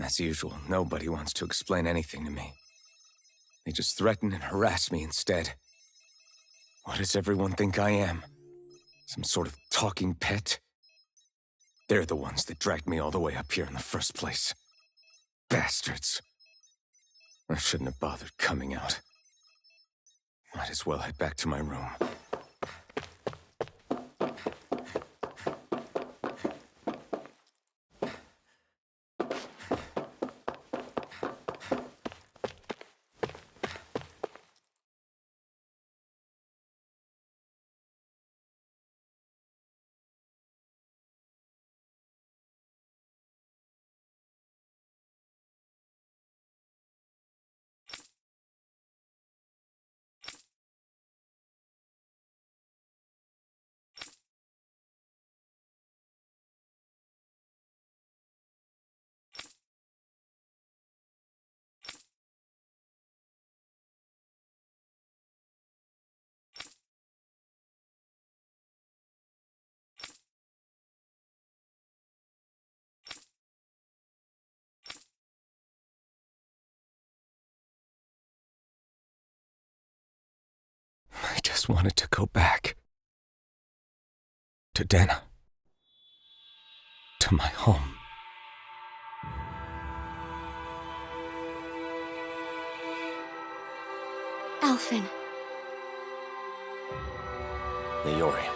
As usual, nobody wants to explain anything to me. They just threaten and harass me instead. What does everyone think I am? Some sort of talking pet? They're the ones that dragged me all the way up here in the first place. Bastards. I shouldn't have bothered coming out. Might as well head back to my room. I just wanted to go back. To Dahna. To my home. Alphen. Leori.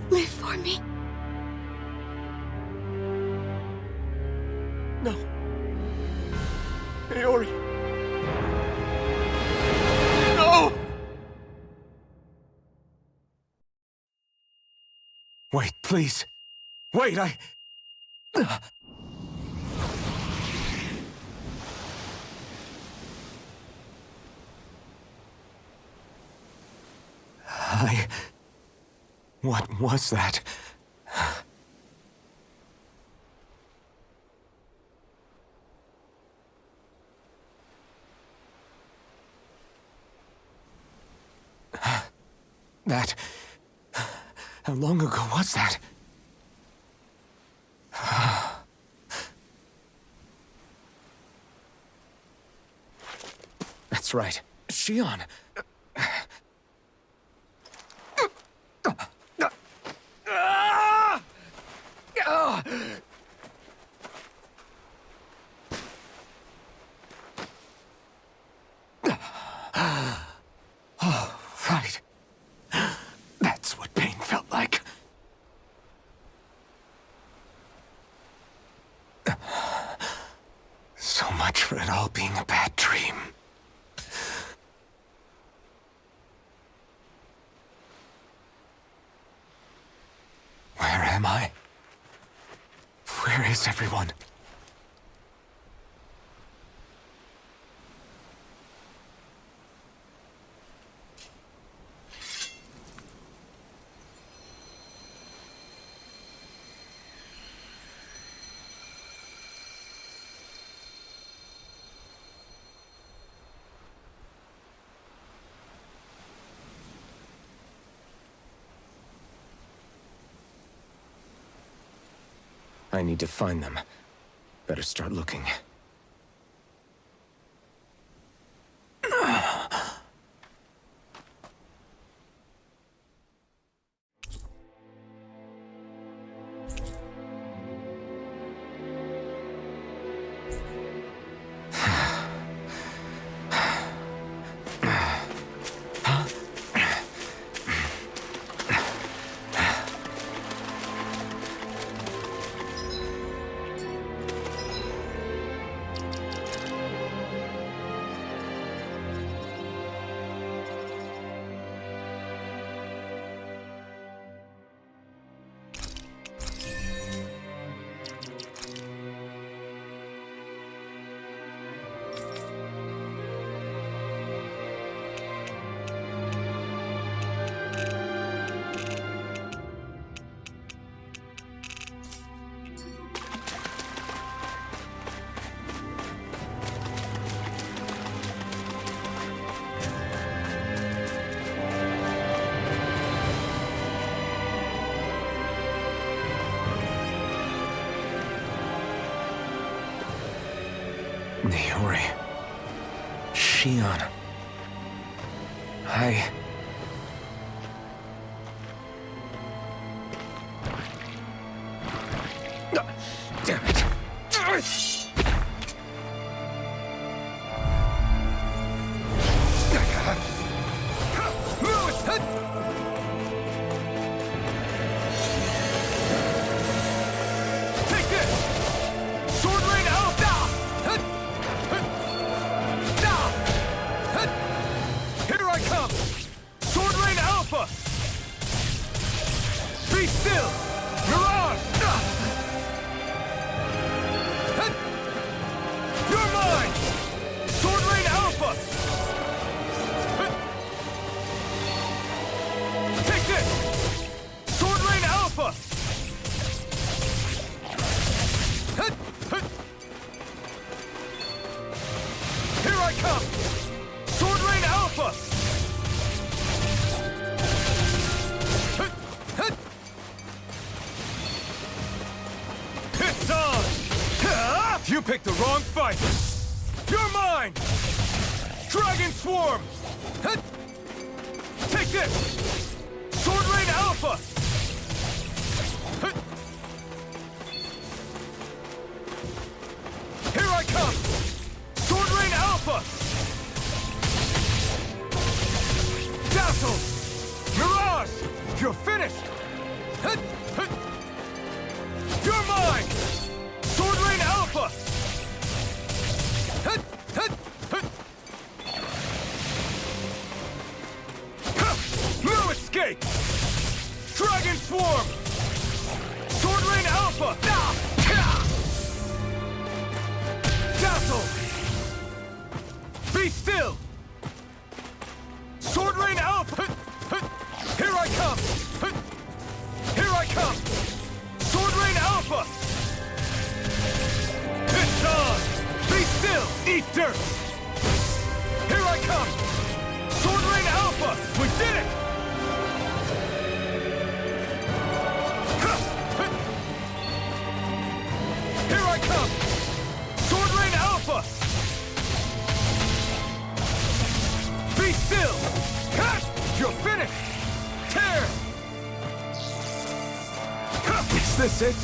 Live for me. No. Leori. No! Wait, please. Wait, I... What was that? That... How long ago was that? That's right. Shion. Oh, right. That's what pain felt like. So much for it all being a bad dream. Where am I? Where is everyone? I need to find them. Better start looking. Naori. Shion. Damn it. Take this! Sword Rain Alpha! Here I come! Sword Rain Alpha! Be still! Mirage! You're mine! Sword Rain Alpha! Take this! Sword Rain Alpha! Here I come! Sword Rain Alpha! It's on! You picked the wrong fight! You're mine! Dragon Swarm! Take this! Sword Rain Alpha! Here I come! Sword Rain Alpha! Dazzle! Mirage! You're finished! You're mine! Sword Rain Alpha! No escape! Dragon Swarm! Sword Rain Alpha! Dazzle! Be still! Sword Rain Alpha! Here I come! Here I come! Sword Rain Alpha! It's on! Be still! Eat dirt! Here I come! Sword Rain Alpha! We did it! Here I come! Sword Rain Alpha! Be still! You're finished! Tear! Is this it?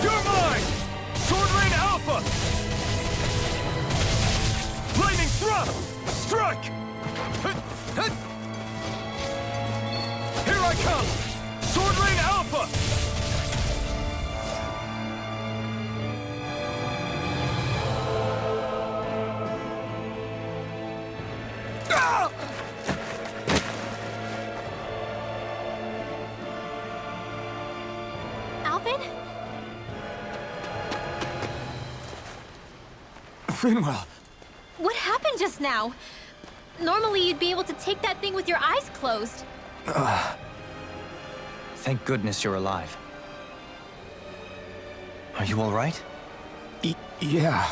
You're mine! Sword Rain Alpha! Lightning Thrust! Strike! Here I come! Sword Rain Alpha! Alphen? Finwell! What happened just now? Normally you'd be able to take that thing with your eyes closed. Thank goodness you're alive. Are you all right? Yeah.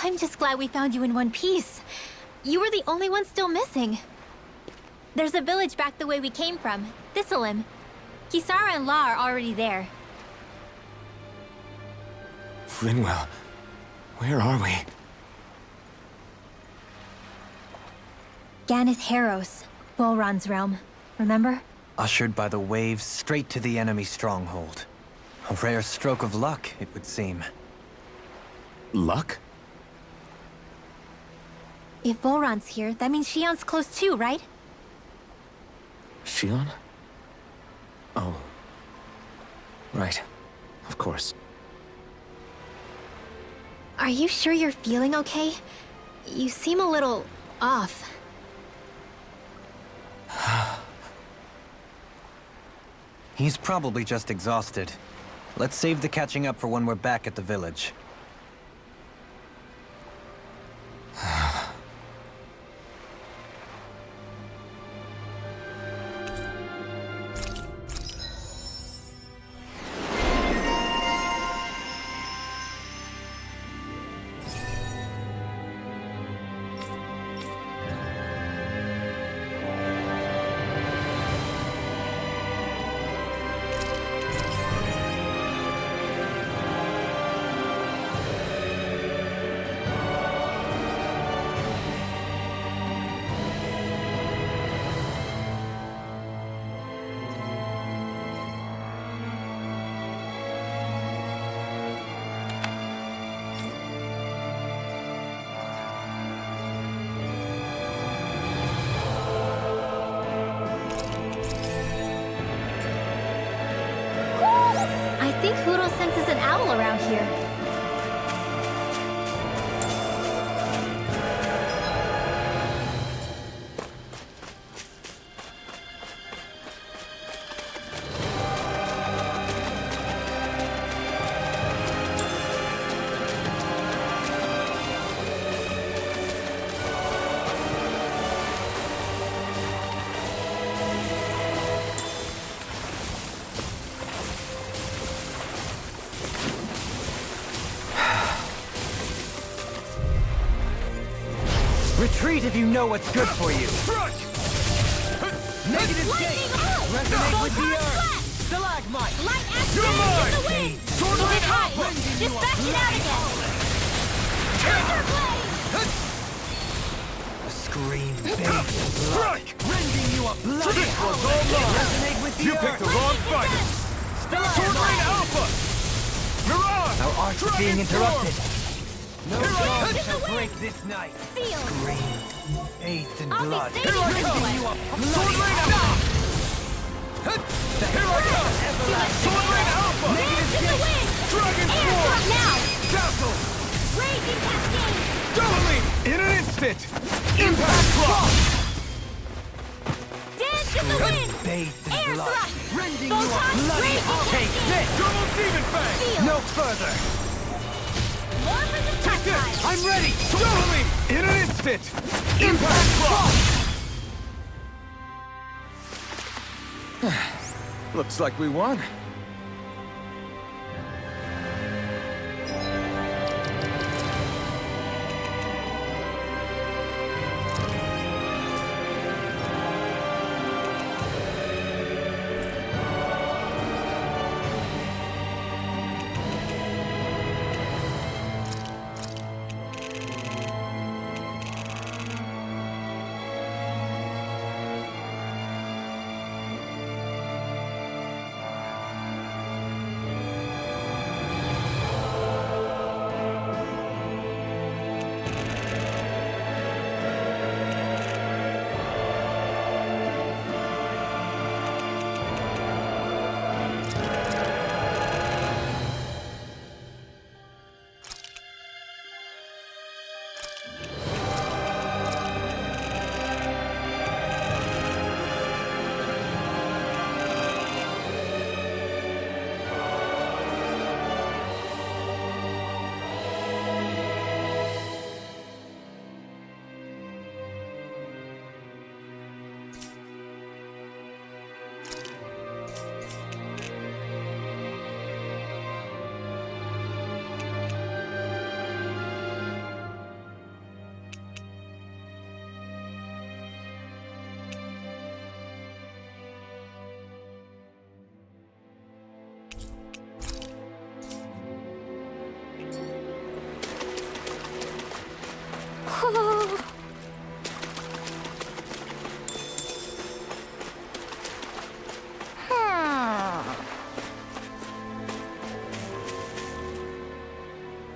I'm just glad we found you in one piece. You were the only one still missing. There's a village back the way we came from, Tistilim. Kisara and La are already there. Finwell, where are we? Ganath Haros, Volron's realm. Remember? Ushered by the waves straight to the enemy stronghold. A rare stroke of luck, it would seem. Luck? If Volron's here, that means Shion's close too, right? Shion? Oh. Right. Of course. Are you sure you're feeling okay? You seem a little off. He's probably just exhausted. Let's save the catching up for when we're back at the village. is an owl around here. Retreat if you know what's good for you. Negative Lightning gate! out! Resonate with the Photon earth! blast! Stalagmite! Light action in the wind! Sword Move Blade it high! Alpha! Dispatch it out again! Thunder blade! A scream bathed in blood, rending you a bloody Resonate with the You earth! picked the wrong fight! Sword Blade Alpha! Mirage! Our arts are Dragon being interrupted. Form! No Here I dawn come! shall break this night. Seal! Scream, bathed in I'll be blood, saving you rending this you way. a Sword bloody Blade Alpha! Here I come! Sword Blade Alpha! Dance in the wind! Dragon Air Form! drop now! Dazzle! Raging cascade! Doubling! In an instant! Impact Block! Dance in the wind! bathed in Air blood, thrust! rending you a Photon bloody raging Take cascade! this! Double Demon Fang! Seal! No further! More for the Take this! tactile! I'm ready! Doubling! In an instant! Impact Block! Looks like we won.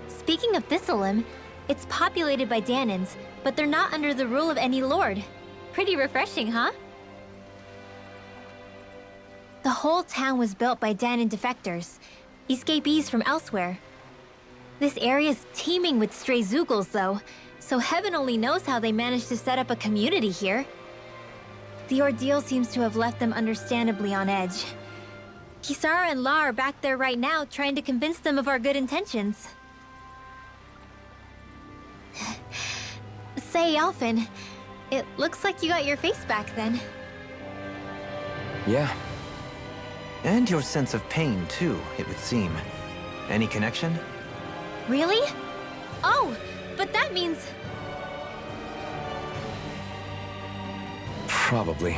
Speaking of Thistlem, it's populated by Dahnans, but they're not under the rule of any lord. Pretty refreshing, huh? The whole town was built by Dahnan defectors, escapees from elsewhere. This area's teeming with stray Zeugles, though, so heaven only knows how they managed to set up a community here. The ordeal seems to have left them understandably on edge. Kisara and La are back there right now trying to convince them of our good intentions. Say, Alphen, it looks like you got your face back then. Yeah. And your sense of pain, too, it would seem. Any connection? Really? Oh, but that means... Probably.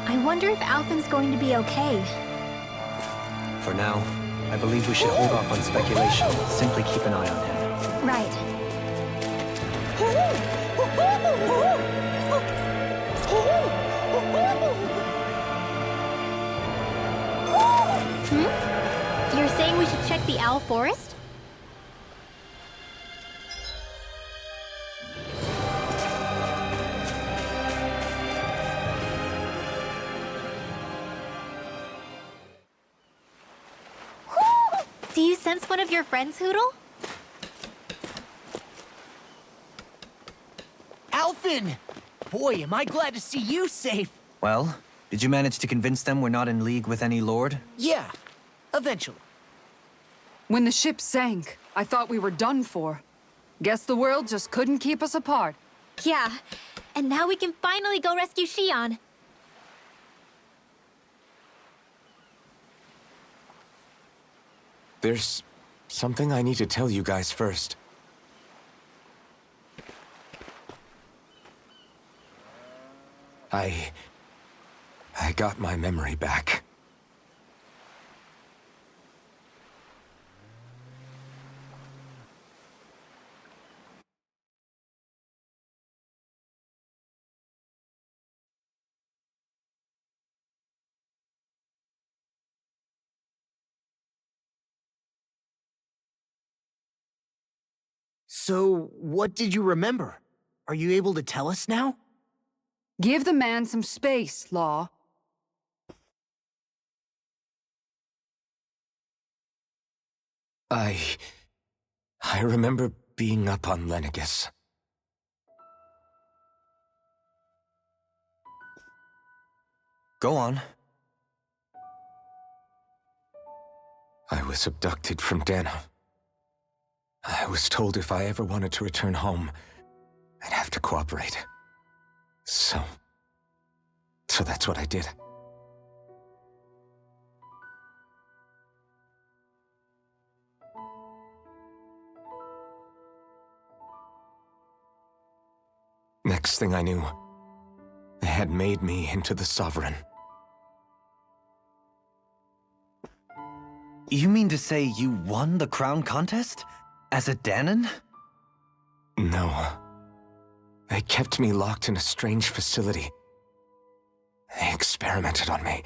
I wonder if Alphen's going to be okay. For now, I believe we should hold off on speculation. Simply keep an eye on him. Right. You're saying we should check the Owl Forest? Do you sense one of your friends, Hoodle? Alphen! Boy, am I glad to see you safe. Well, did you manage to convince them we're not in league with any lord? Yeah, eventually. When the ship sank, I thought we were done for. Guess the world just couldn't keep us apart. Yeah, and now we can finally go rescue Xion. There's something I need to tell you guys first. I got my memory back. So, what did you remember? Are you able to tell us now? Give the man some space, Law. I remember being up on Lenegus. Go on. I was abducted from Dahna. I was told if I ever wanted to return home, I'd have to cooperate. So that's what I did. Next thing I knew, they had made me into the Sovereign. You mean to say you won the crown contest? As a Dahnan? No. They kept me locked in a strange facility. They experimented on me,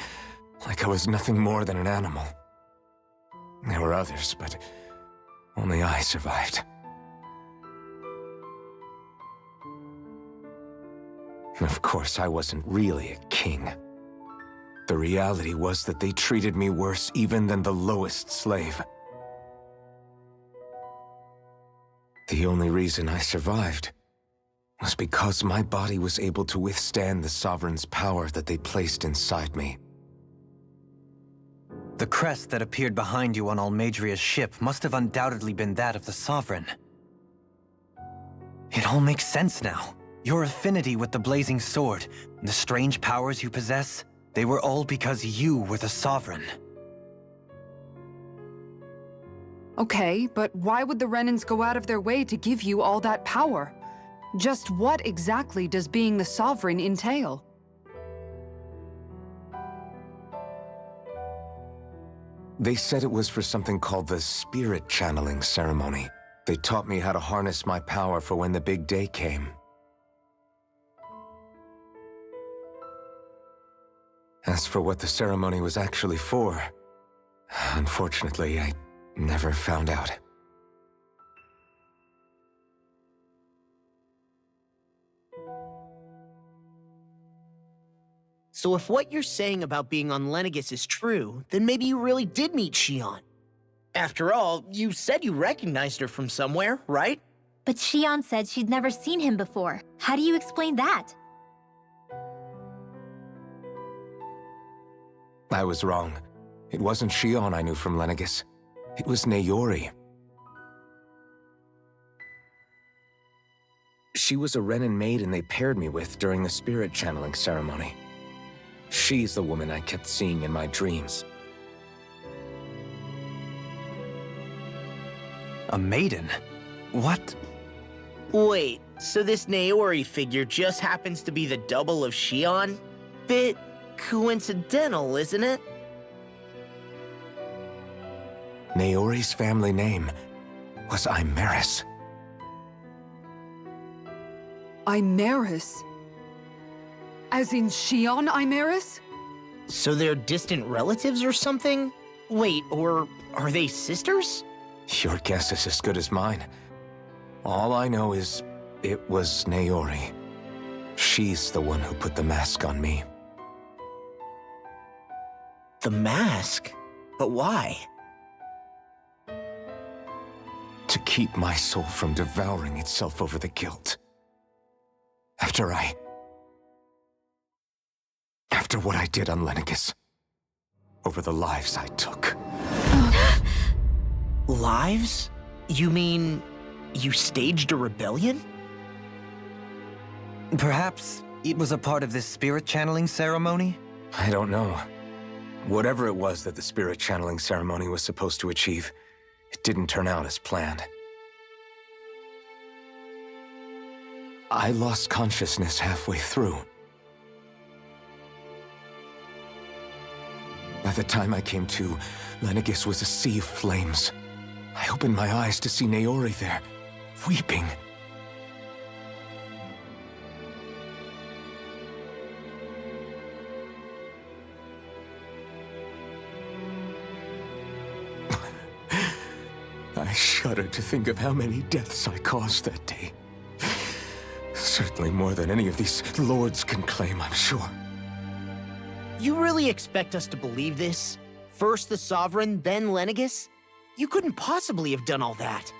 like I was nothing more than an animal. There were others, but only I survived. Of course, I wasn't really a king. The reality was that they treated me worse even than the lowest slave. The only reason I survived was because my body was able to withstand the Sovereign's power that they placed inside me. The crest that appeared behind you on Almadria's ship must have undoubtedly been that of the Sovereign. It all makes sense now. Your affinity with the Blazing Sword, and the strange powers you possess, they were all because you were the Sovereign. Okay, but why would the Renans go out of their way to give you all that power? Just what exactly does being the Sovereign entail? They said it was for something called the Spirit Channeling Ceremony. They taught me how to harness my power for when the big day came. As for what the ceremony was actually for, unfortunately, I never found out. So if what you're saying about being on Lenegus is true, then maybe you really did meet Xion. After all, you said you recognized her from somewhere, right? But Xion said she'd never seen him before. How do you explain that? I was wrong. It wasn't Xion I knew from Lenegus. It was Naori. She was a Renan maiden they paired me with during the spirit channeling ceremony. She's the woman I kept seeing in my dreams. A maiden? What? Wait, so this Naori figure just happens to be the double of Xion? Bit coincidental, isn't it? Naori's family name was Imeris. Imeris? As in Xion Imeris? So they're distant relatives or something? Wait, or are they sisters? Your guess is as good as mine. All I know is it was Naori. She's the one who put the mask on me. The mask? But why? to keep my soul from devouring itself over the guilt. After what I did on Lenegis. Over the lives I took. Lives? You mean you staged a rebellion? Perhaps it was a part of this spirit channeling ceremony? I don't know. Whatever it was that the spirit channeling ceremony was supposed to achieve, it didn't turn out as planned. I lost consciousness halfway through. By the time I came to, Lenegis was a sea of flames. I opened my eyes to see Naori there, weeping. I shudder to think of how many deaths I caused that day. Certainly more than any of these lords can claim, I'm sure. You really expect us to believe this? First the Sovereign, then Lenegis? You couldn't possibly have done all that.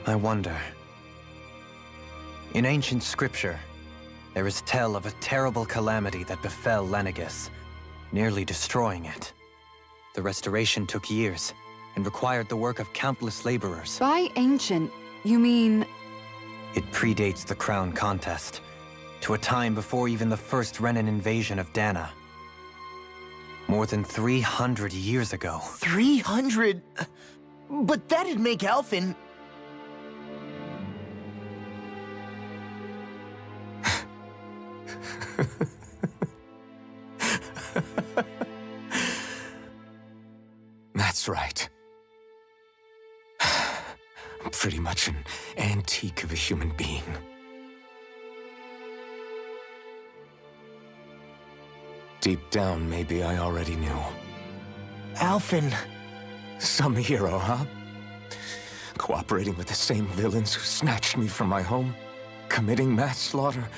I wonder. In ancient scripture, there is tell of a terrible calamity that befell Lenegis, nearly destroying it. The restoration took years, and required the work of countless laborers. By ancient, you mean... It predates the crown contest, to a time before even the first Renan invasion of Dahna. More than 300 years ago. 300? But that'd make Alphen... That's right. I'm pretty much an antique of a human being. Deep down, maybe I already knew. Alphen... Some hero, huh? Cooperating with the same villains who snatched me from my home, committing mass slaughter,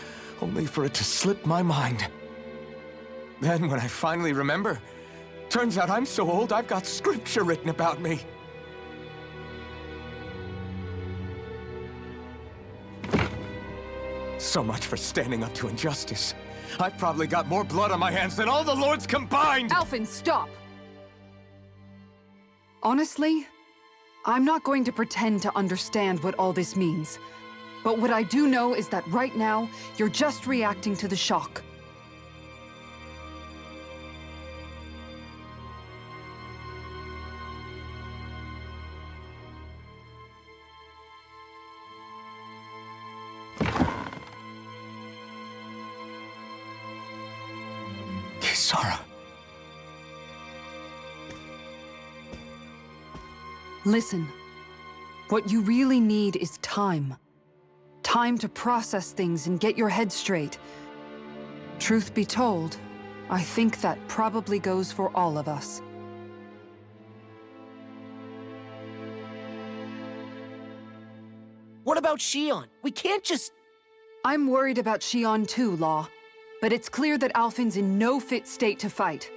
only for it to slip my mind. Then, when I finally remember, turns out I'm so old I've got scripture written about me. So much for standing up to injustice. I've probably got more blood on my hands than all the lords combined! Alphen, stop! Honestly, I'm not going to pretend to understand what all this means. But what I do know is that right now, you're just reacting to the shock. Kisara. Listen, what you really need is time. Time to process things and get your head straight. Truth be told, I think that probably goes for all of us. What about Shion? We can't just... I'm worried about Shion too, Law. But it's clear that Alphen's in no fit state to fight.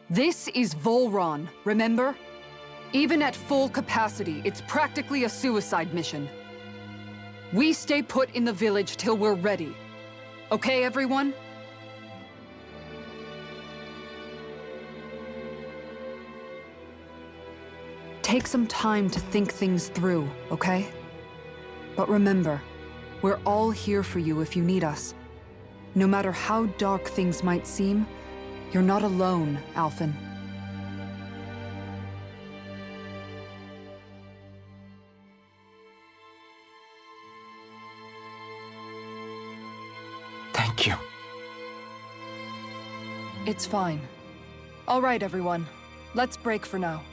This is Volron, remember? Even at full capacity, it's practically a suicide mission. We stay put in the village till we're ready. Okay, everyone? Take some time to think things through, okay? But remember, we're all here for you if you need us. No matter how dark things might seem, you're not alone, Alphen. Thank you. It's fine. All right, everyone. Let's break for now.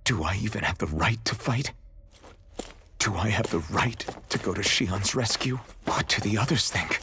Do I even have the right to fight? Do I have the right to go to Shion's rescue? What do the others think?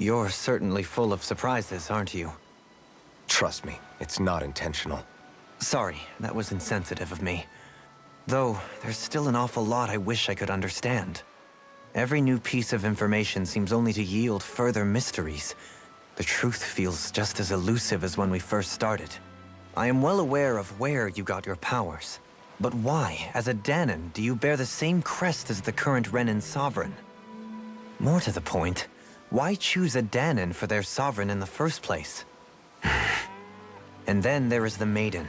You're certainly full of surprises, aren't you? Trust me, it's not intentional. Sorry, that was insensitive of me. Though, there's still an awful lot I wish I could understand. Every new piece of information seems only to yield further mysteries. The truth feels just as elusive as when we first started. I am well aware of where you got your powers. But why, as a Dahnan, do you bear the same crest as the current Renan sovereign? More to the point, why choose a Dahnan for their sovereign in the first place? And then there is the Maiden,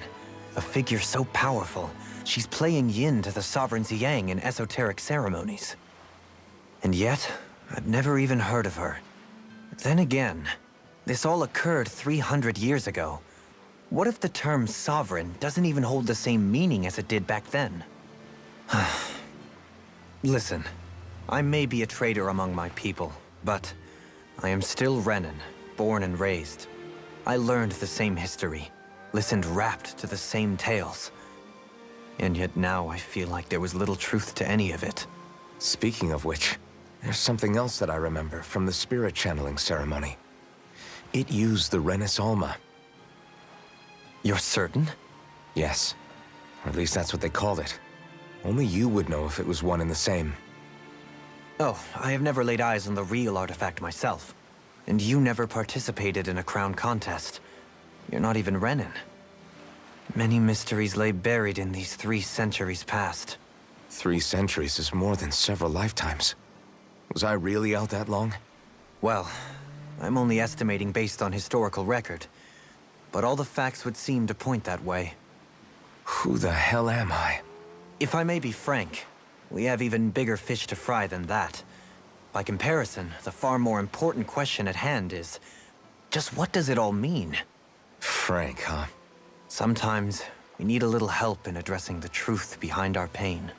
a figure so powerful, she's playing yin to the sovereign's yang in esoteric ceremonies. And yet, I've never even heard of her. Then again, this all occurred 300 years ago. What if the term sovereign doesn't even hold the same meaning as it did back then? Listen, I may be a traitor among my people, but I am still Renan, born and raised. I learned the same history, listened rapt to the same tales. And yet now I feel like there was little truth to any of it. Speaking of which, there's something else that I remember from the spirit channeling ceremony. It used the Renis Alma. You're certain? Yes. Or at least that's what they called it. Only you would know if it was one and the same. Oh, I have never laid eyes on the real artifact myself. And you never participated in a crown contest. You're not even Renan. Many mysteries lay buried in these 3 centuries past. 3 centuries is more than several lifetimes. Was I really out that long? Well, I'm only estimating based on historical record. But all the facts would seem to point that way. Who the hell am I? If I may be frank, we have even bigger fish to fry than that. By comparison, the far more important question at hand is, just what does it all mean? Frank, huh? Sometimes, we need a little help in addressing the truth behind our pain.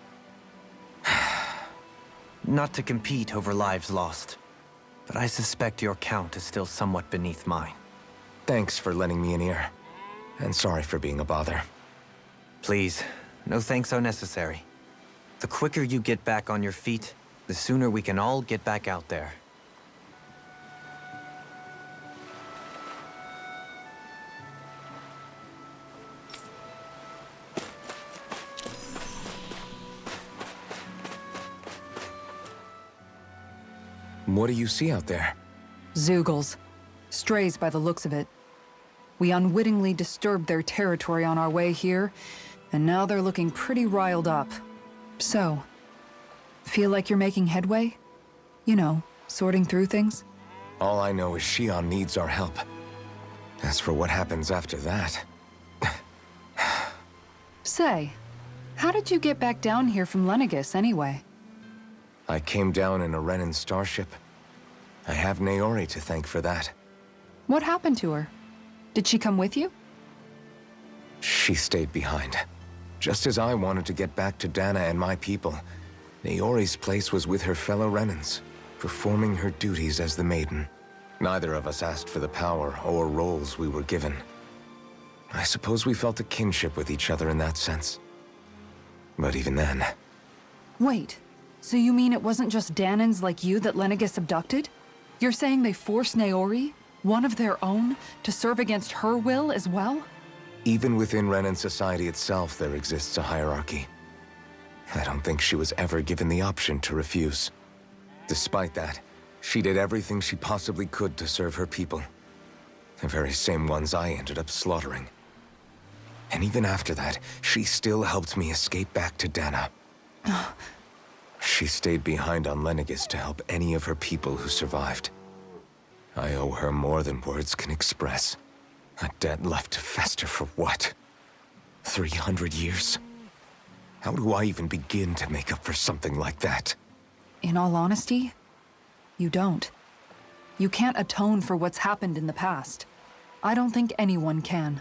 Not to compete over lives lost, but I suspect your count is still somewhat beneath mine. Thanks for lending me an ear. And sorry for being a bother. Please, no thanks are necessary. The quicker you get back on your feet, the sooner we can all get back out there. What do you see out there? Zeugles. Strays by the looks of it. We unwittingly disturbed their territory on our way here, and now they're looking pretty riled up. So, feel like you're making headway? You know, sorting through things? All I know is Shion needs our help. As for what happens after that... Say, how did you get back down here from Lenegis anyway? I came down in a Renan starship. I have Naori to thank for that. What happened to her? Did she come with you? She stayed behind. Just as I wanted to get back to Dahna and my people, Naori's place was with her fellow Renans, performing her duties as the Maiden. Neither of us asked for the power or roles we were given. I suppose we felt a kinship with each other in that sense. But even then... Wait, so you mean it wasn't just Dahnans like you that Lenegis abducted? You're saying they forced Naori, one of their own, to serve against her will as well? Even within Renan society itself, there exists a hierarchy. I don't think she was ever given the option to refuse. Despite that, she did everything she possibly could to serve her people. The very same ones I ended up slaughtering. And even after that, she still helped me escape back to Dahna. She stayed behind on Lenegis to help any of her people who survived. I owe her more than words can express. A debt left to fester for what? 300 years? How do I even begin to make up for something like that? In all honesty, you don't. You can't atone for what's happened in the past. I don't think anyone can.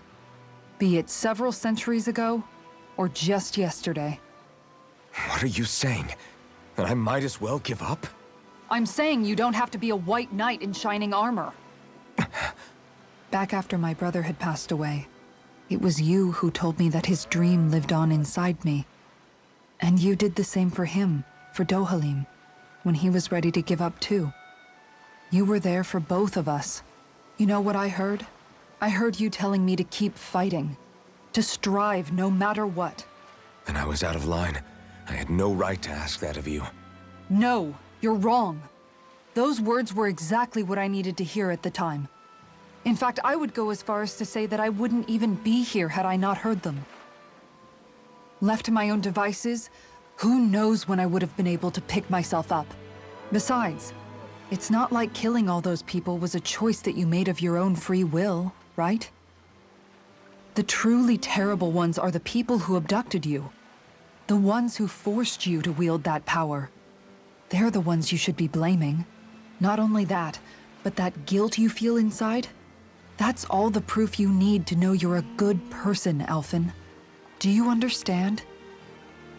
Be it several centuries ago, or just yesterday. What are you saying? That I might as well give up? I'm saying you don't have to be a white knight in shining armor. Back after my brother had passed away, it was you who told me that his dream lived on inside me. And you did the same for him, for Dohalim, when he was ready to give up too. You were there for both of us. You know what I heard? I heard you telling me to keep fighting. To strive no matter what. Then I was out of line. I had no right to ask that of you. No, you're wrong. Those words were exactly what I needed to hear at the time. In fact, I would go as far as to say that I wouldn't even be here had I not heard them. Left to my own devices, who knows when I would have been able to pick myself up. Besides, it's not like killing all those people was a choice that you made of your own free will, right? The truly terrible ones are the people who abducted you. The ones who forced you to wield that power. They're the ones you should be blaming. Not only that, but that guilt you feel inside, that's all the proof you need to know you're a good person, Alphen. Do you understand?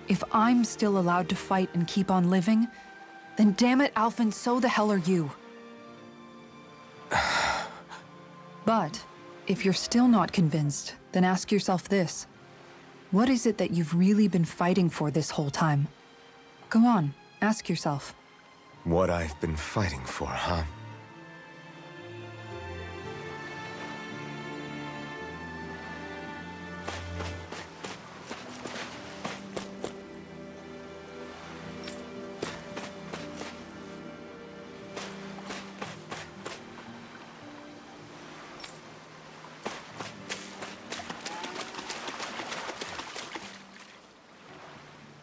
If I'm still allowed to fight and keep on living, then damn it, Alphen, so the hell are you. But if you're still not convinced, then ask yourself this. What is it that you've really been fighting for this whole time? Go on, ask yourself. What I've been fighting for, huh?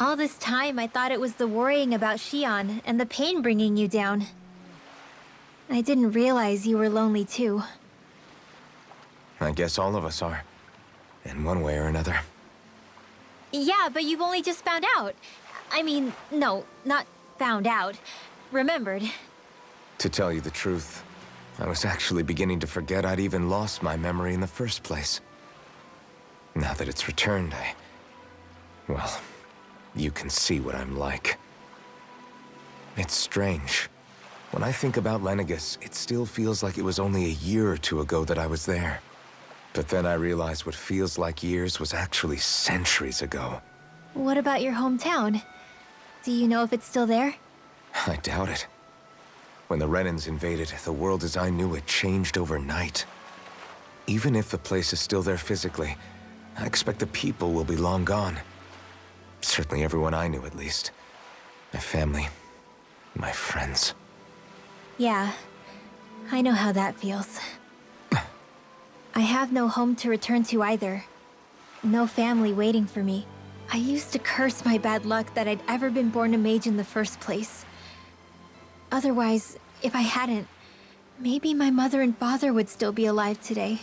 All this time, I thought it was the worrying about Xion and the pain bringing you down. I didn't realize you were lonely too. I guess all of us are. In one way or another. Yeah, but you've only just found out. I mean, no, not found out. Remembered. To tell you the truth, I was actually beginning to forget I'd even lost my memory in the first place. Now that it's returned, well, you can see what I'm like. It's strange. When I think about Lenegis, it still feels like it was only a year or two ago that I was there. But then I realized what feels like years was actually centuries ago. What about your hometown? Do you know if it's still there? I doubt it. When the Renans invaded, the world as I knew it changed overnight. Even if the place is still there physically, I expect the people will be long gone. Certainly everyone I knew, at least. My family, my friends. Yeah, I know how that feels. I have no home to return to either. No family waiting for me. I used to curse my bad luck that I'd ever been born a mage in the first place. Otherwise, if I hadn't, maybe my mother and father would still be alive today.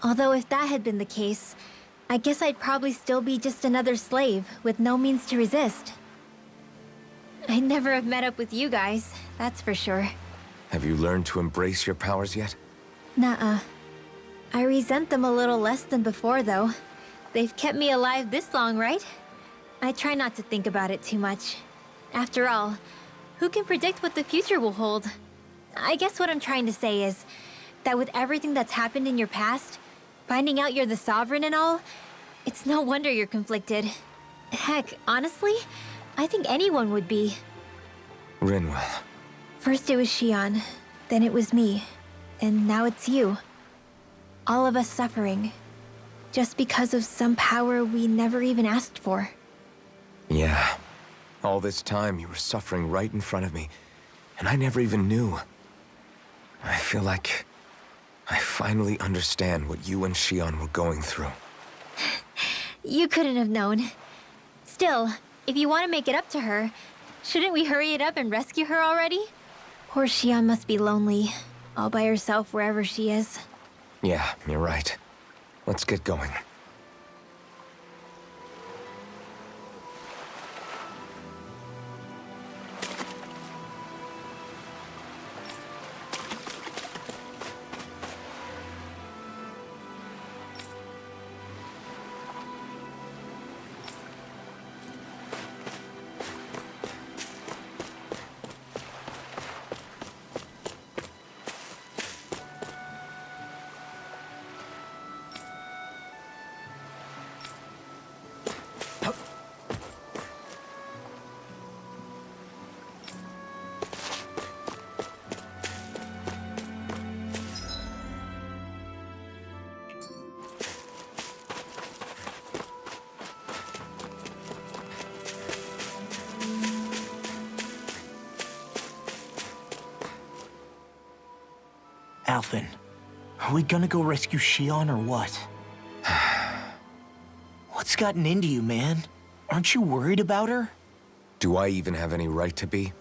Although if that had been the case, I guess I'd probably still be just another slave with no means to resist. I'd never have met up with you guys, that's for sure. Have you learned to embrace your powers yet? Nuh-uh. I resent them a little less than before, though. They've kept me alive this long, right? I try not to think about it too much. After all, who can predict what the future will hold? I guess what I'm trying to say is that with everything that's happened in your past, finding out you're the Sovereign and all, it's no wonder you're conflicted. Heck, honestly, I think anyone would be. Rinwell. First it was Xion, then it was me, and now it's you. All of us suffering, just because of some power we never even asked for. Yeah. All this time you were suffering right in front of me, and I never even knew. I feel like I finally understand what you and Xion were going through. You couldn't have known. Still, if you want to make it up to her, shouldn't we hurry it up and rescue her already? Poor Xion must be lonely, all by herself wherever she is. Yeah, you're right. Let's get going. Alphen, are we gonna go rescue Xion or what? What's gotten into you, man? Aren't you worried about her? Do I even have any right to be?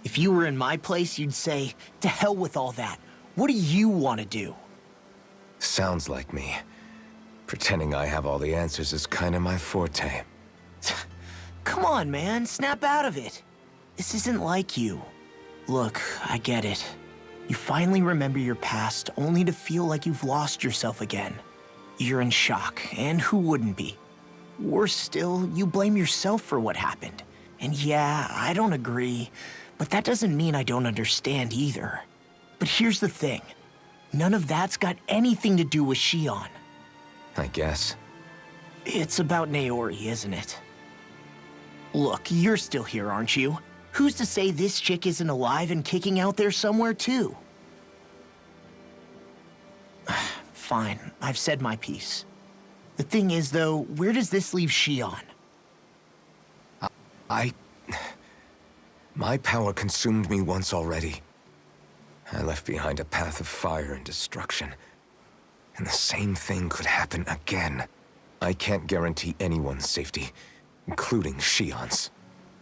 If you were in my place, you'd say, to hell with all that. What do you want to do? Sounds like me. Pretending I have all the answers is kind of my forte. Come on, man, snap out of it. This isn't like you. Look, I get it. You finally remember your past, only to feel like you've lost yourself again. You're in shock, and who wouldn't be? Worse still, you blame yourself for what happened. And yeah, I don't agree, but that doesn't mean I don't understand either. But here's the thing. None of that's got anything to do with Xion. I guess. It's about Naori, isn't it? Look, you're still here, aren't you? Who's to say this chick isn't alive and kicking out there somewhere, too? Fine, I've said my piece. The thing is, though, where does this leave Xion? My power consumed me once already. I left behind a path of fire and destruction. And the same thing could happen again. I can't guarantee anyone's safety, including Xion's.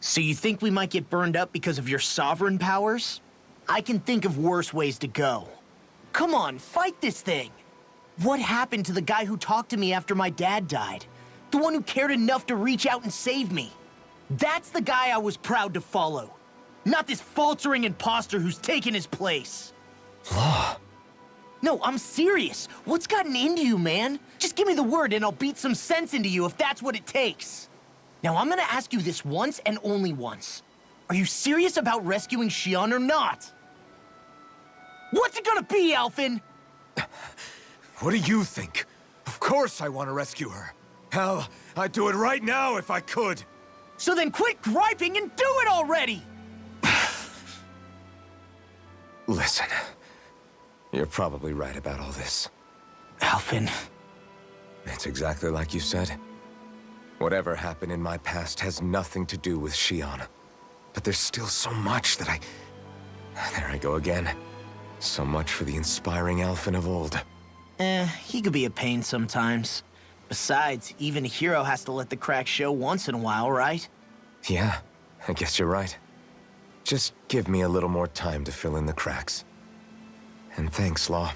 So you think we might get burned up because of your sovereign powers? I can think of worse ways to go. Come on, fight this thing! What happened to the guy who talked to me after my dad died? The one who cared enough to reach out and save me? That's the guy I was proud to follow. Not this faltering imposter who's taken his place. Law. No, I'm serious. What's gotten into you, man? Just give me the word and I'll beat some sense into you if that's what it takes. Now, I'm gonna ask you this once and only once. Are you serious about rescuing Xion or not? What's it gonna be, Alphen? What do you think? Of course I want to rescue her. Hell, I'd do it right now if I could. So then quit griping and do it already! Listen, you're probably right about all this. Alphen. It's exactly like you said. Whatever happened in my past has nothing to do with Xion. But there's still so much that There I go again. So much for the inspiring Alphen of old. He could be a pain sometimes. Besides, even a hero has to let the cracks show once in a while, right? Yeah, I guess you're right. Just give me a little more time to fill in the cracks. And thanks, Law.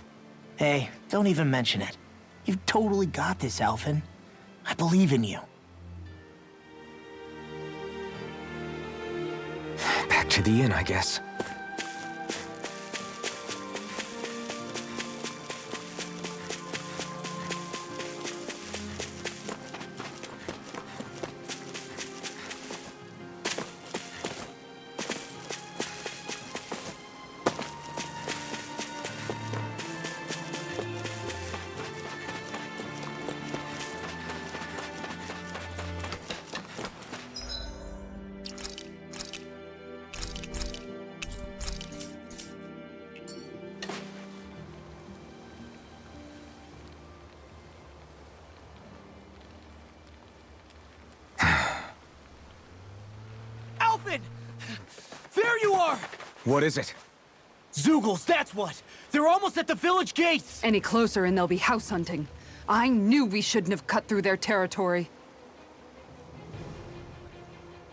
Hey, don't even mention it. You've totally got this, Alphen. I believe in you. Back to the inn, I guess. There you are! What is it? Zeugles, that's what! They're almost at the village gates! Any closer and they'll be house hunting. I knew we shouldn't have cut through their territory.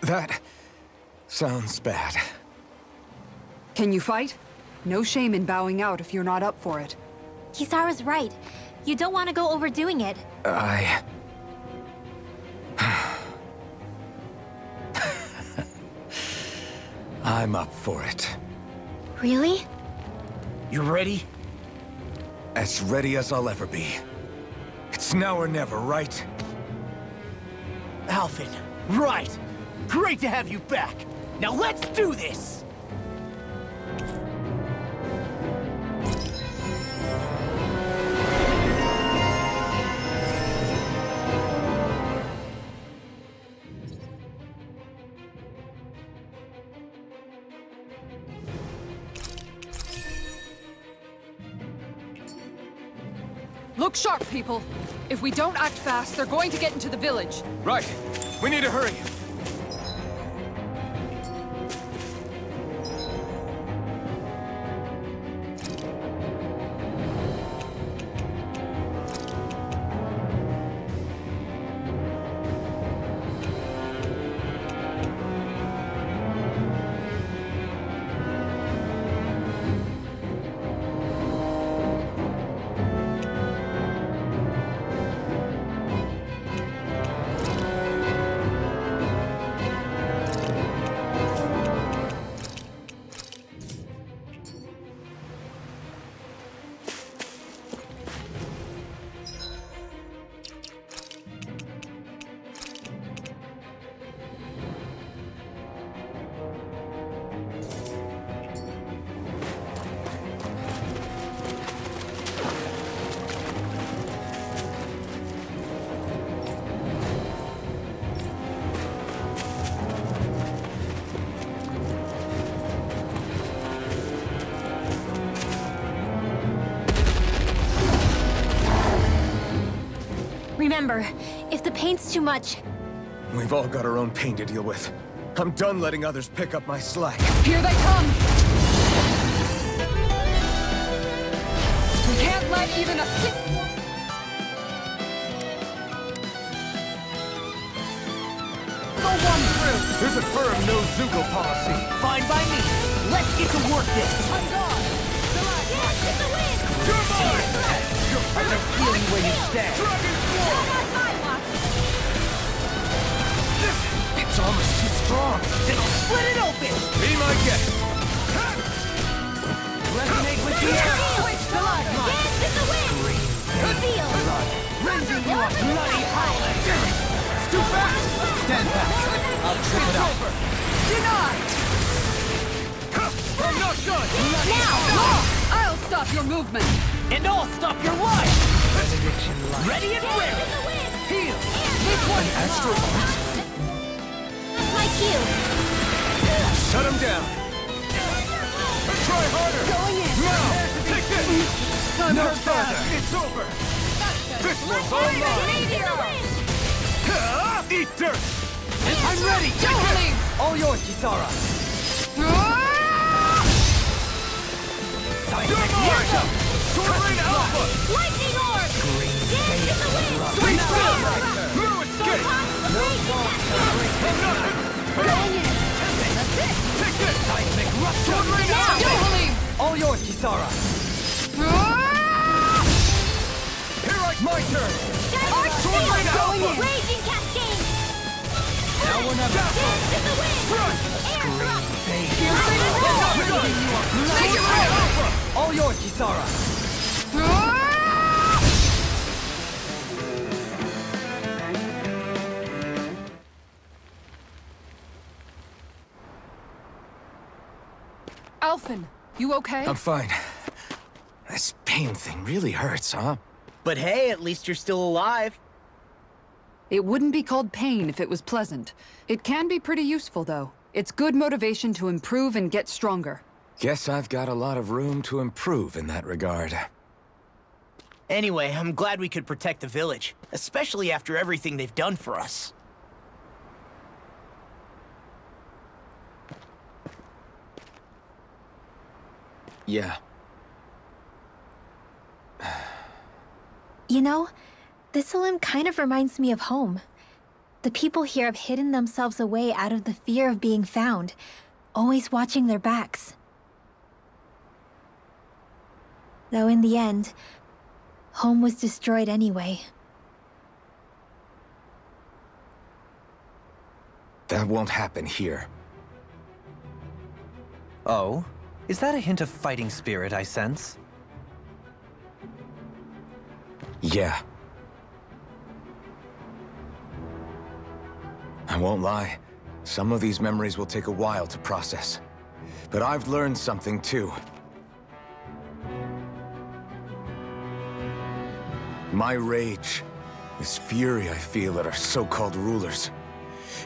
That sounds bad. Can you fight? No shame in bowing out if you're not up for it. Kisara's right. You don't want to go overdoing it. I'm up for it. Really? You ready? As ready as I'll ever be. It's now or never, right? Alphen, right! Great to have you back! Now let's do this! Look sharp, people. If we don't act fast, they're going to get into the village. Right. We need to hurry. remember, if the pain's too much... We've all got our own pain to deal with. I'm done letting others pick up my slack. Here they come! We can't let even a... Go one through! There's a firm no-Zuko policy. Fine by me. Let's get to work this. I'm gone! You're mine! I have a feeling where you stand. Dragon Swarm! It's almost too strong. Then I'll split it open. Be my guest. Resonate with the air. Dance in the wind! Reveal! Rending you a bloody howling. It's too fast. Stand back. I'll trip it up. Denied! I'm not done! I'll stop your movement! And I'll stop your life. Ready and ready. Heal! This one! Astral My cue! Shut him down. Try harder! Going in! Now! Take this! No further! It's over! This one's all mine! Eat dirt! I'm ready! Tistilim! All yours, Kisara. You're mine! Sword Rain Alpha! Lightning orb! Dance in the wind! Swing down! No escape! Going in! Take this! Sword Rain out! Tistilim! All yours, Kisara. My turn! Sword Rain Alpha! Raging cascade! Now we're not... Dance in the wind! Make it real! All yours, Kisara. Alphen, you okay? I'm fine. This pain thing really hurts, huh? But hey, at least you're still alive. It wouldn't be called pain if it was pleasant. It can be pretty useful, though. It's good motivation to improve and get stronger. Guess I've got a lot of room to improve in that regard. Anyway, I'm glad we could protect the village, especially after everything they've done for us. Yeah. You know, Tistilim kind of reminds me of home. The people here have hidden themselves away out of the fear of being found, always watching their backs. Though in the end, home was destroyed anyway. That won't happen here. Oh? Is that a hint of fighting spirit I sense? Yeah. I won't lie. Some of these memories will take a while to process. But I've learned something too. My rage, this fury I feel at our so-called rulers,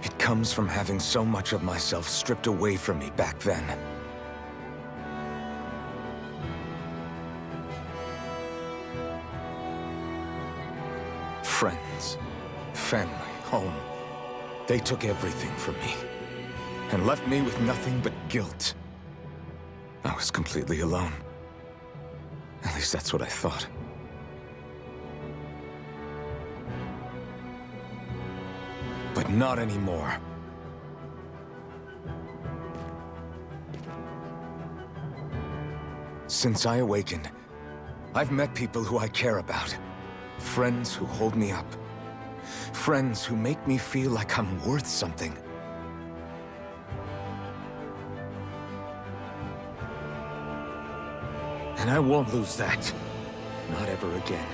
it comes from having so much of myself stripped away from me back then. Friends, family, home. They took everything from me, and left me with nothing but guilt. I was completely alone. At least that's what I thought. But not anymore. Since I awakened, I've met people who I care about. Friends who hold me up. Friends who make me feel like I'm worth something. And I won't lose that. Not ever again.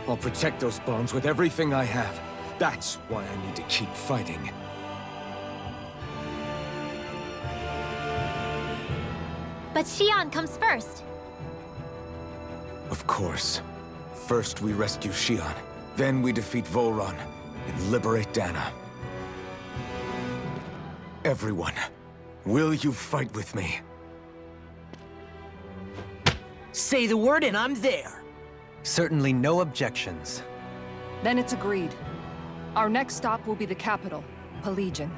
I'll protect those bonds with everything I have. That's why I need to keep fighting. But Xion comes first. Of course. First we rescue Xion, then we defeat Volron and liberate Dahna. Everyone, will you fight with me? Say the word and I'm there. Certainly no objections. Then it's agreed. Our next stop will be the capital, Pelegion.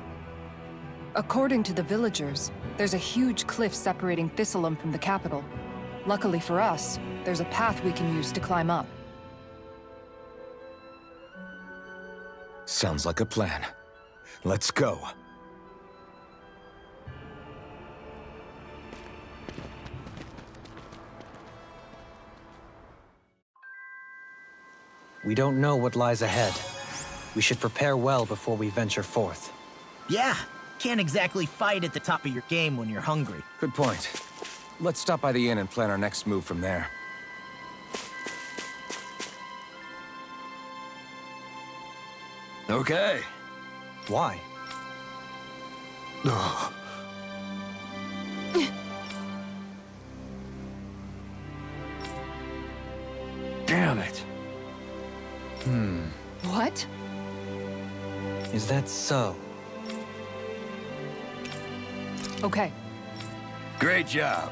According to the villagers, there's a huge cliff separating Thistleum from the capital. Luckily for us, there's a path we can use to climb up. Sounds like a plan. Let's go. We don't know what lies ahead. We should prepare well before we venture forth. Yeah, can't exactly fight at the top of your game when you're hungry. Good point. Let's stop by the inn and plan our next move from there. Okay. Why? Damn it. What? Is that so? Okay. Great job.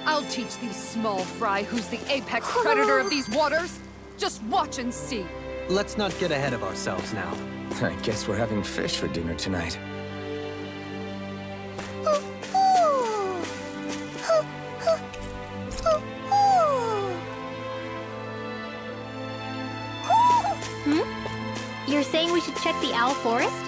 I'll teach these small fry who's the apex predator of these waters. Just watch and see. Let's not get ahead of ourselves now. I guess we're having fish for dinner tonight. You're saying we should check the owl forest?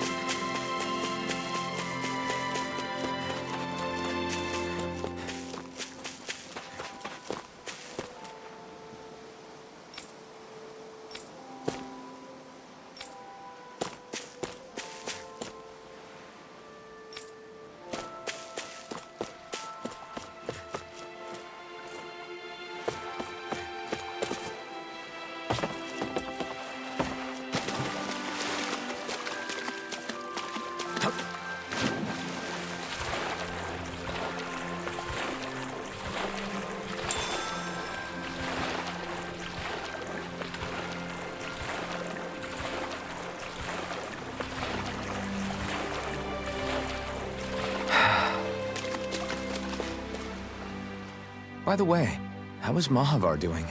By the way, how is Mahavar doing?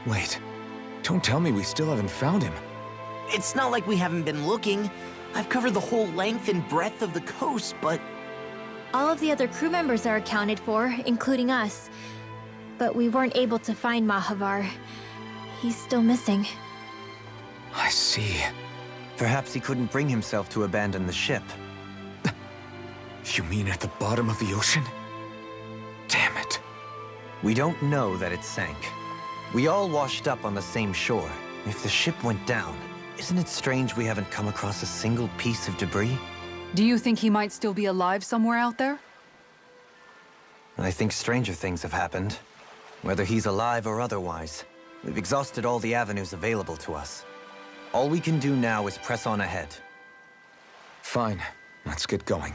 Wait, don't tell me we still haven't found him. It's not like we haven't been looking. I've covered the whole length and breadth of the coast, but... All of the other crew members are accounted for, including us. But we weren't able to find Mahavar. He's still missing. I see. Perhaps he couldn't bring himself to abandon the ship. You mean at the bottom of the ocean? Damn it. We don't know that it sank. We all washed up on the same shore. If the ship went down, isn't it strange we haven't come across a single piece of debris? Do you think he might still be alive somewhere out there? I think stranger things have happened. Whether he's alive or otherwise, we've exhausted all the avenues available to us. All we can do now is press on ahead. Fine, let's get going.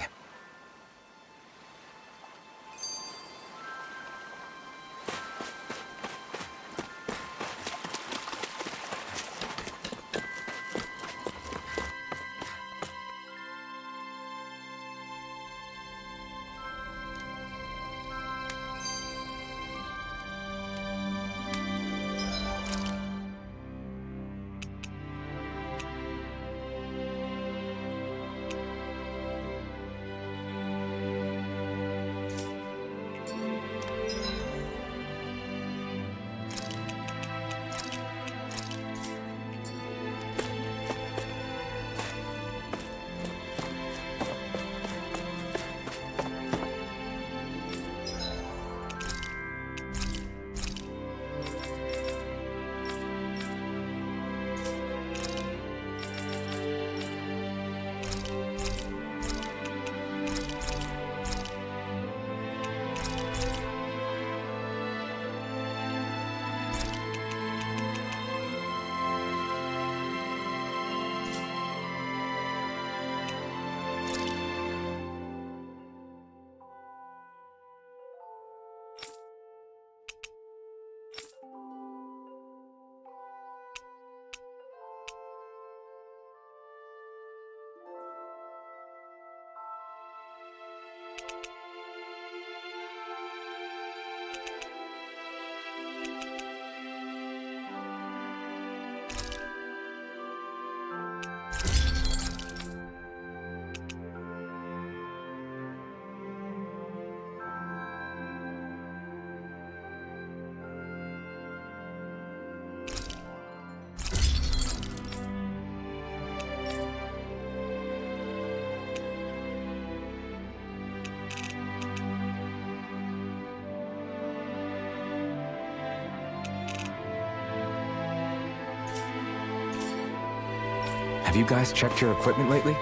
Have you guys checked your equipment lately?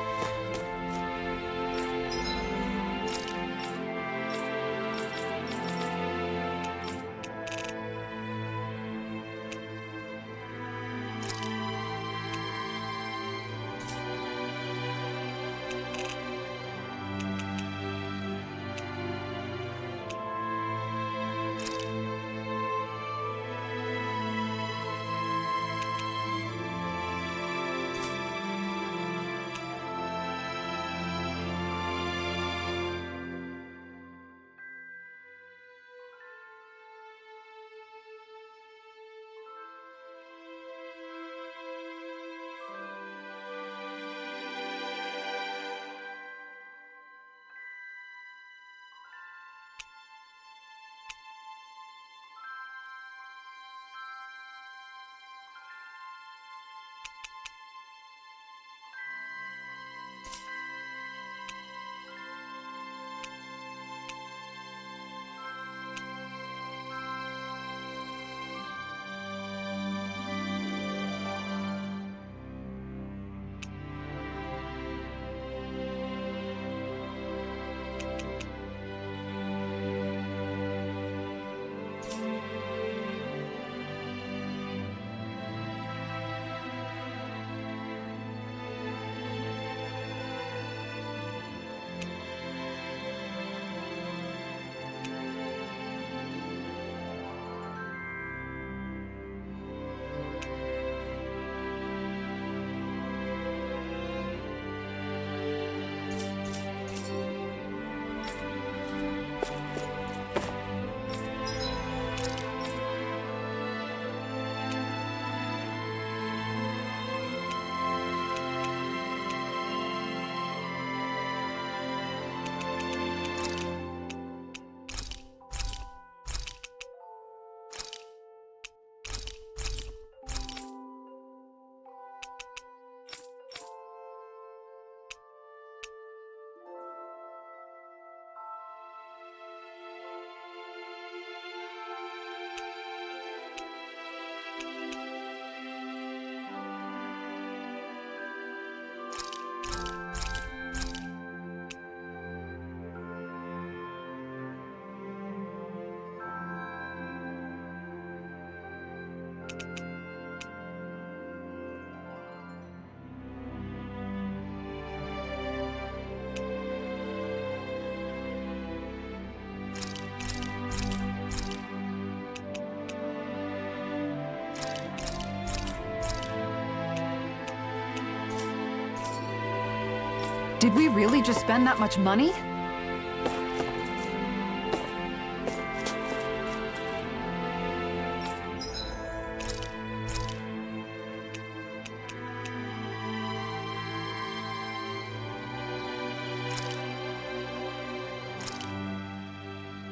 Did we really just spend that much money?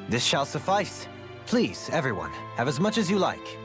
This shall suffice. Please, everyone, have as much as you like.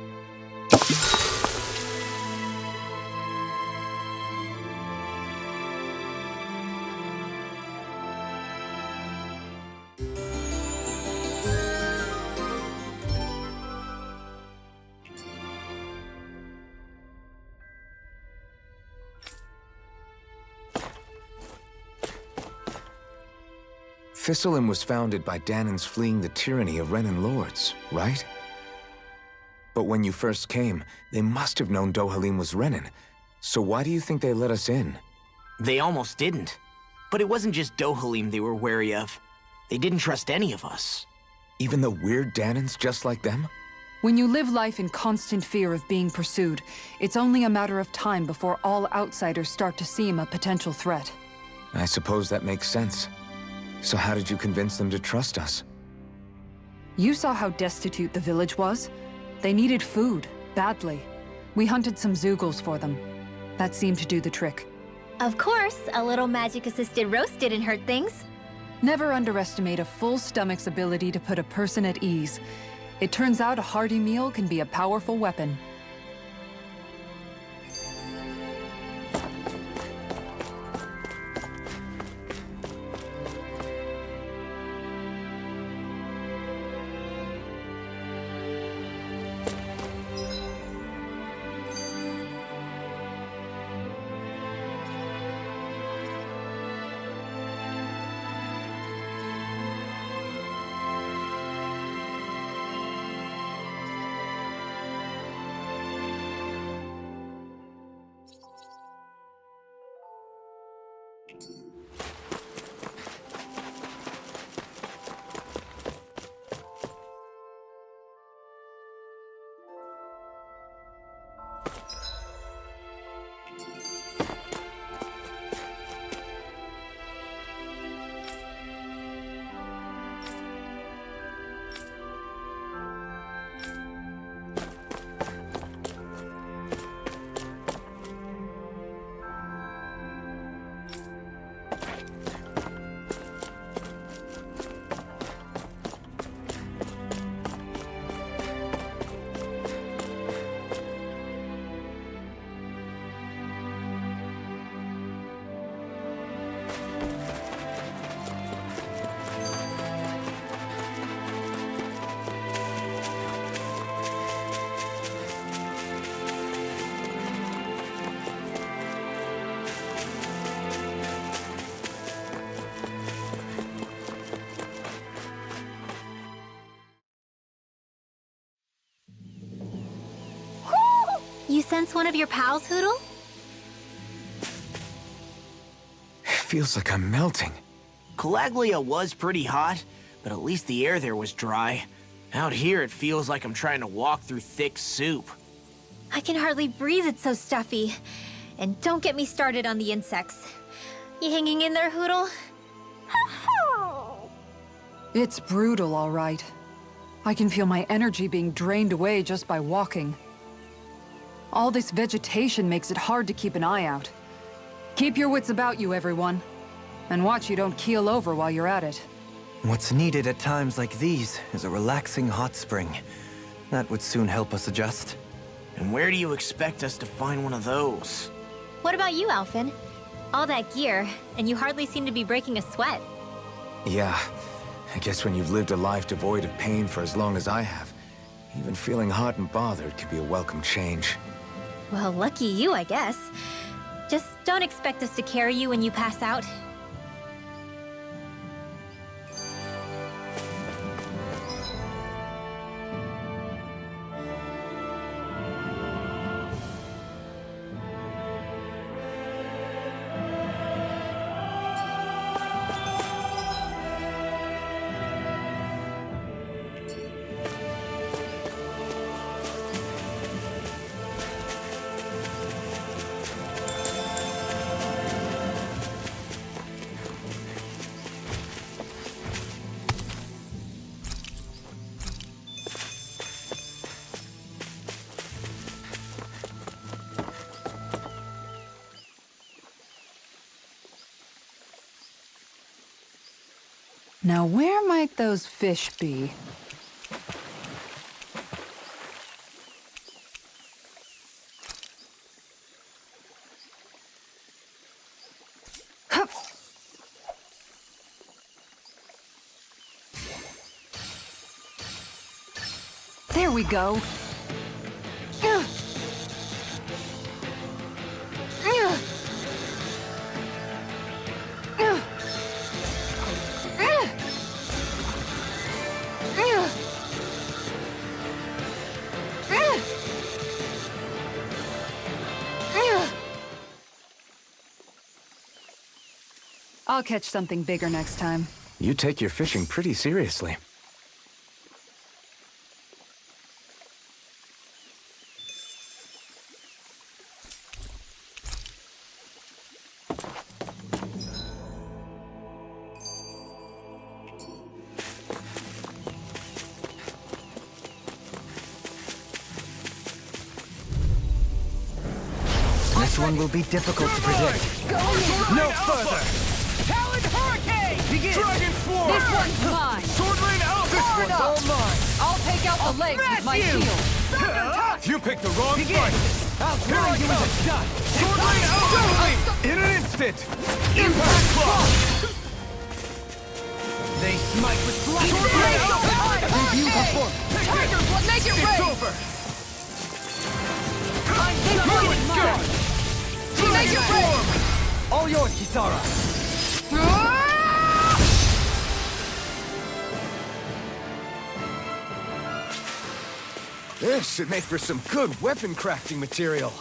Tistilim was founded by Dahnans fleeing the tyranny of Renan lords, right? But when you first came, they must have known Dohalim was Renan. So why do you think they let us in? They almost didn't. But it wasn't just Dohalim they were wary of. They didn't trust any of us. Even the weird Dahnans just like them? When you live life in constant fear of being pursued, it's only a matter of time before all outsiders start to seem a potential threat. I suppose that makes sense. So how did you convince them to trust us? You saw how destitute the village was. They needed food, badly. We hunted some Zeugles for them. That seemed to do the trick. Of course, a little magic-assisted roast didn't hurt things. Never underestimate a full stomach's ability to put a person at ease. It turns out a hearty meal can be a powerful weapon. sense one of your pals, Hoodle? Feels like I'm melting. Calaglia was pretty hot, but at least the air there was dry. Out here, it feels like I'm trying to walk through thick soup. I can hardly breathe, it's so stuffy. And don't get me started on the insects. You hanging in there, Hoodle? It's brutal, all right. I can feel my energy being drained away just by walking. All this vegetation makes it hard to keep an eye out. Keep your wits about you, everyone. And watch you don't keel over while you're at it. What's needed at times like these is a relaxing hot spring. That would soon help us adjust. And where do you expect us to find one of those? What about you, Alphen? All that gear, and you hardly seem to be breaking a sweat. Yeah, I guess when you've lived a life devoid of pain for as long as I have, even feeling hot and bothered could be a welcome change. Well, lucky you, I guess. Just don't expect us to carry you when you pass out. Now, where might those fish be? Hup. There we go. I'll catch something bigger next time. You take your fishing pretty seriously. This one will be difficult to predict. No further! Talon Hurricane! Begin! Dragon Form! This one's mine! Sword Rain Alpha! This one's all mine! I'll take out the legs with my shield! You picked the wrong fight! I'll carry you as a shot! Sword Rain Alpha! In an instant! Impact Claw! They smite with flash! Sword Rain Alpha! Review performance! Tiger blood, make it It's rain! over! This one's mine! Make it rain! All yours, Kisara! This should make for some good weapon crafting material.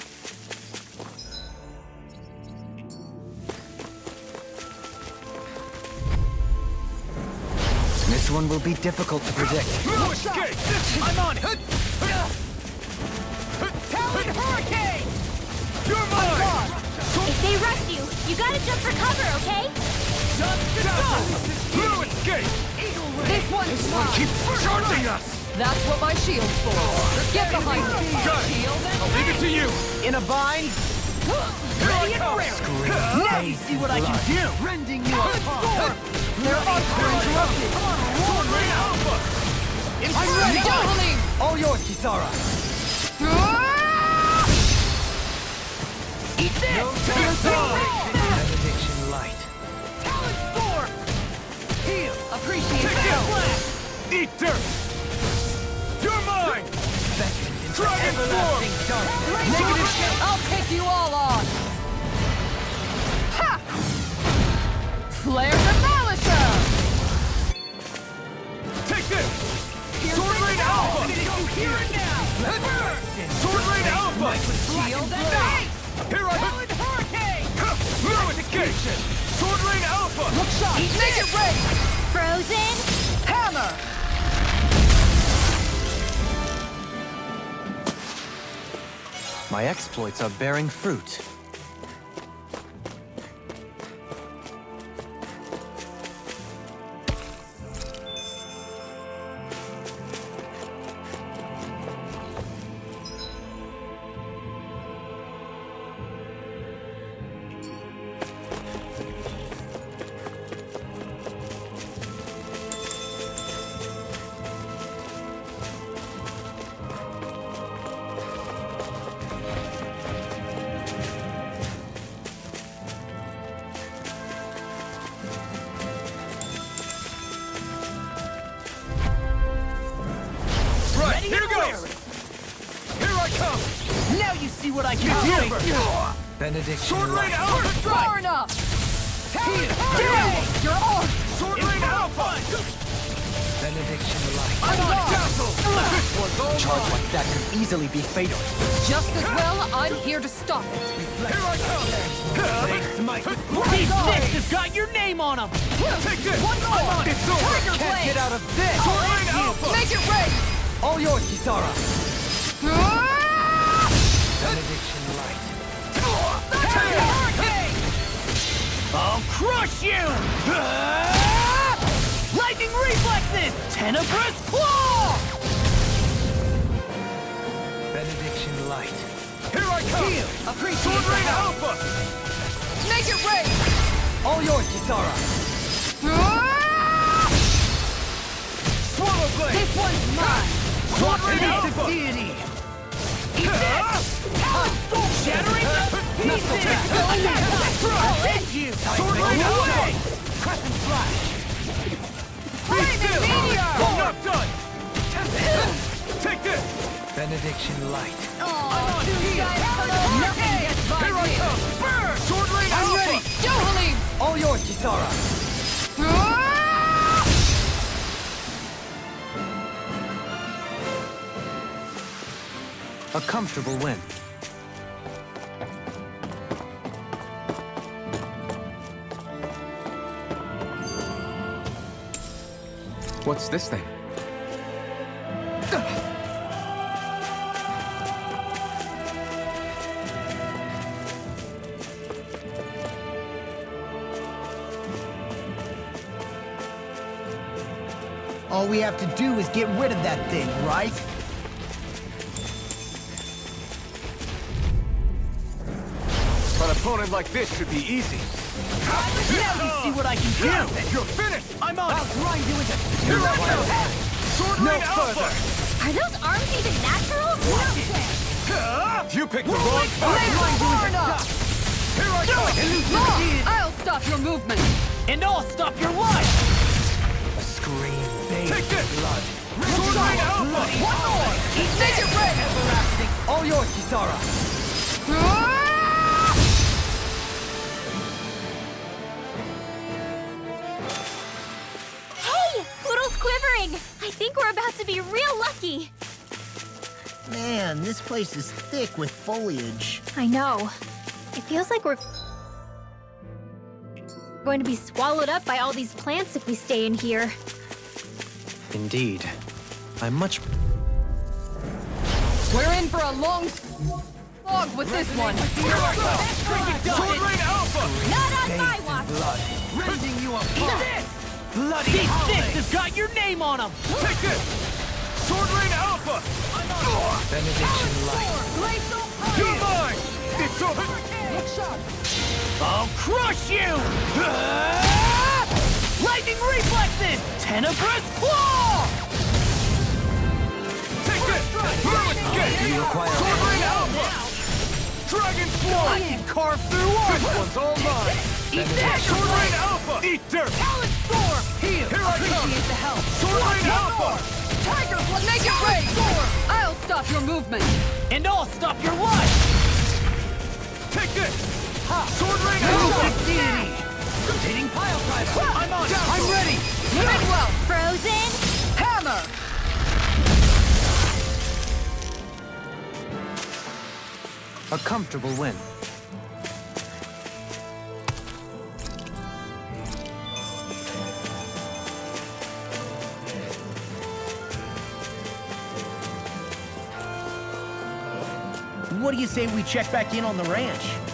This one will be difficult to predict. No escape! I'm on it! Talon Hurricane! You're mine! If they rush you, you gotta jump for cover, okay? No escape! This one's mine! Keep charging us! That's what my shield's for! Get behind me! Got it! I'll leave it to you! In a bind? Ready and ready! Now you see what I can do! Rending you apart! They're uninterrupted! Sword Rain Alpha! I'm ready! Doubling! All yours, Kisara! Eat this! Benediction light. Talon Storm! Heal! Appreciate Take that! that! Eat dirt! You're mine! Dragon Form! I'll take you all on! Ha! Flare the Malisher! Take this! Sword Rain Alpha! Here and now! Sword Rain Alpha! blade! Here I come! Hurricane! Lumification! Sword Rain Alpha! Look shot! Make it rain! Frozen! Hammer! My exploits are bearing fruit. Right, here goes! Here I come! Now you see what I can Here! Benediction Sword Rain light. Alpha! Far enough! You're on! Sword Rain Alpha! Benediction light. I'm on castle! This one's all Charge mine! like that could easily be fatal. Just as well, I'm here to stop it. Here I come! These sticks have got your name on them! Take this! One more! It's over! Tiger Can't blade! get out of this! Sword Rain Alpha! Make it rain! All yours, Kisara. Benediction light. Hurricane! I'll crush you! Lightning reflexes! Tenebrous claw! Benediction light. Here I come! Sword Rain Alpha! Make it rain! All yours, Kisara. Swallow Blade! This one's mine! Sword Rain Alpha! Deity! Shattering Pieces! I'll hit you! Sword Rain Alpha! Crescent flash! Flaming meteor! Not done! Take this! Benediction light. Nothing gets by Here I me! come! Burn! Sword Rain Alpha! Johalim! All yours, Kisara. A comfortable win. What's this thing? All we have to do is get rid of that thing, right? An opponent like this should be easy. Now you see what I can do! You're finished! I'm on it! Grind you into... Here I come! Sword Rain Alpha! Are those arms even natural? You picked the wrong Far target! enough! Here I come! I'll stop your movement! And I'll stop your life! A scream bathed Take this! in blood. Sword Rain Alpha! One more! Make it rain! Everlasting! All yours, Kisara. Hey! Poodle's quivering! I think we're about to be real lucky! Man, this place is thick with foliage. I know. It feels like we're going to be swallowed up by all these plants if we stay in here. Indeed. I'm much... We're in for a long slog with this one! Here I come! Sword Rain Alpha! Not on my watch! blood. Rending you apart! Bloody These sticks have got your name on them! Take this! Sword Rain Alpha! Benediction light. You're mine! It's over! I'll crush you! Lightning reflexes! Tenebrous claw! Take this! Lumification! You require... Sword Rain Alpha! Dragon I Sword! can carve through This armor! one's all mine! Eat that! Sword Rain Alpha! Eat dirt! Talon storm! Heal! Here I come! Appreciate the help! Sword Rain Alpha! Tiger, make it rain! I'll stop your movement! And I'll stop your life! Take this! Sword Rain Alpha! Deity! Rotating pile driver! I'm on! I'm ready! Midwell! Frozen? Hammer! A comfortable win. What do you say we check back in on the ranch?